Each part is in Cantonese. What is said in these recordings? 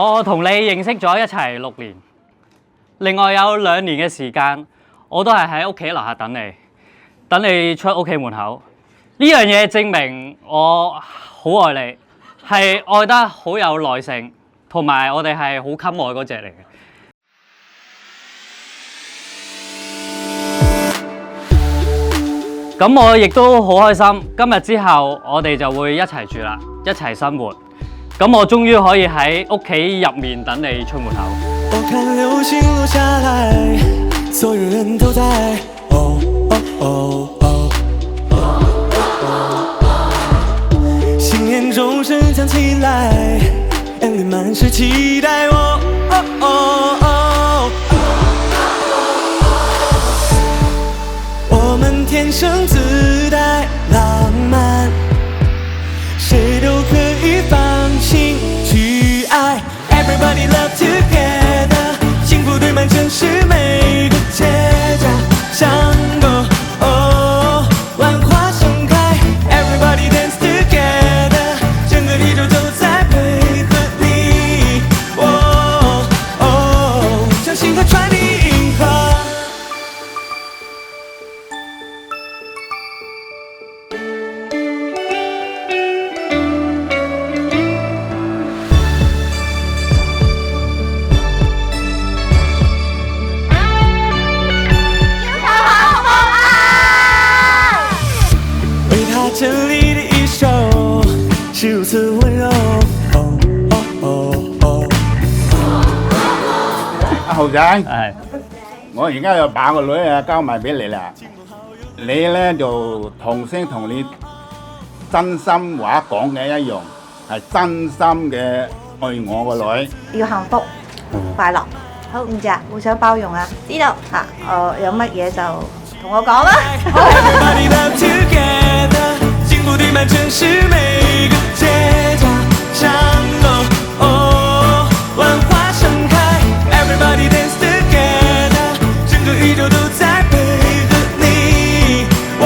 我同你認識咗一齊6年，另外有2年嘅時間，我都係喺屋企樓下等你出屋企門口。呢樣嘢證明我好愛你，係愛得好有耐性，同埋我哋係好襟愛嗰隻嚟嘅。咁我亦都好開心，今日之後我哋就會一齊住啦，一齊生活。咁我終於可以喺屋企入面等你出門口。我看流星落下來，所有人都在哦哦哦哦，心眼中聲響起來，眼裡滿是期待哦哦哦哦，我們天生自帶浪漫，誰都可以放心去愛。Everybody love together， 幸福堆滿城市每個街角巷口，哦，萬花盛開。Everybody dance together， 整個宇宙都在配合你，哦哦，將星河傳遞銀河。這裡的一首是如此溫柔。阿豪仔，係我而家又把個女交埋俾你啦，你咧就同聲同你真心話講嘅一樣，係真心嘅愛我個女。要幸福、快樂。好，唔知啊，互相包容啊。知道嚇，有乜嘢就同我講啦。Everybody love together， 幸福堆滿城市每個街角巷口，哦，萬花盛開。Everybody dance together， 整個宇宙都在配合你，哦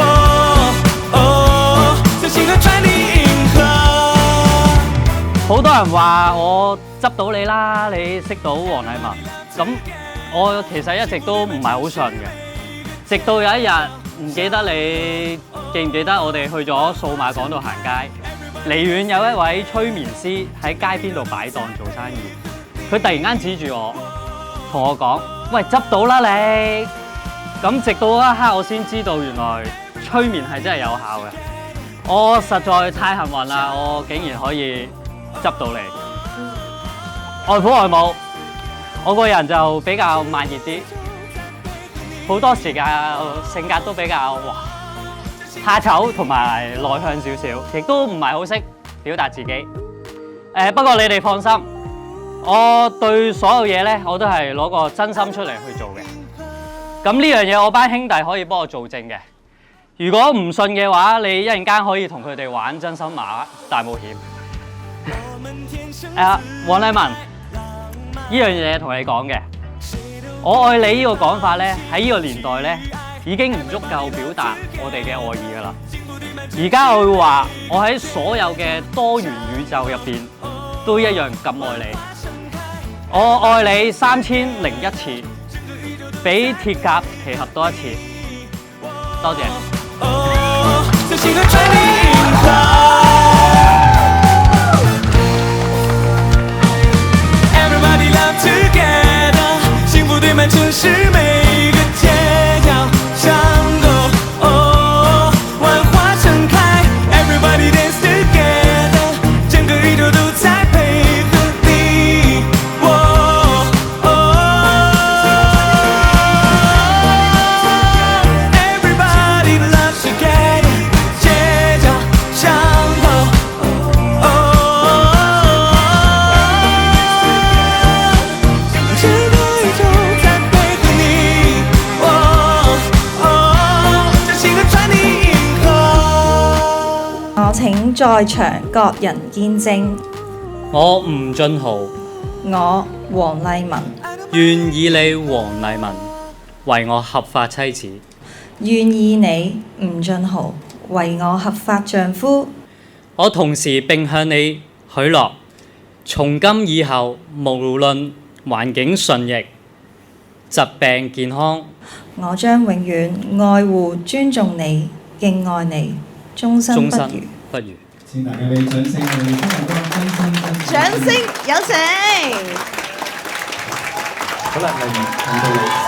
哦，將星河傳遞銀河。好多人話我執到你啦，你識到黃麗文，咁我其實一直都唔係好信嘅，直到有一日唔記得你記唔記得我哋去咗數碼港度行街，離遠有一位催眠師喺街邊度擺檔做生意，佢突然間指住我同我講：喂，執到啦你！咁直到嗰一刻我先知道原來催眠係真係有效嘅，我實在太幸運啦！我竟然可以執到你。外父外母，我個人就比較慢熱啲，好多時間性格都比較怕醜同埋內向少少，亦都唔係好識表達自己。不過你哋放心，我對所有嘢咧，我都係攞個真心出嚟去做嘅。咁呢樣嘢我班兄弟可以幫我做證嘅。如果唔信嘅話，你一陣間可以同佢哋玩真心話大冒險。黃麗文，呢樣嘢同你講嘅，我愛你呢個講法咧，喺呢個年代咧已經唔足夠表達我哋嘅愛意噶啦。而家我會話，我喺所有嘅多元宇宙入邊都一樣咁愛你。我愛你3001次，比鐵甲奇俠多一次。多謝。Everybody love together， 幸福堆滿城市每個街角巷口，哦，萬花盛開。Everybody dance together， 整個宇宙都在配合你，哦哦。Everybody love together， 街角巷口，哦。我請在場各人見證，我吳俊豪我黃麗文願以你黃麗文為我合法妻子，願意你吳俊豪為我合法丈夫。我同時並向你許諾，從今以後，無論環境順逆、疾病健康，我將永遠愛護、尊重你、敬愛你，終身不渝。不渝。請大家俾掌聲，我哋多謝多真心真心。掌聲有請。好啦，麗儀，輪到你。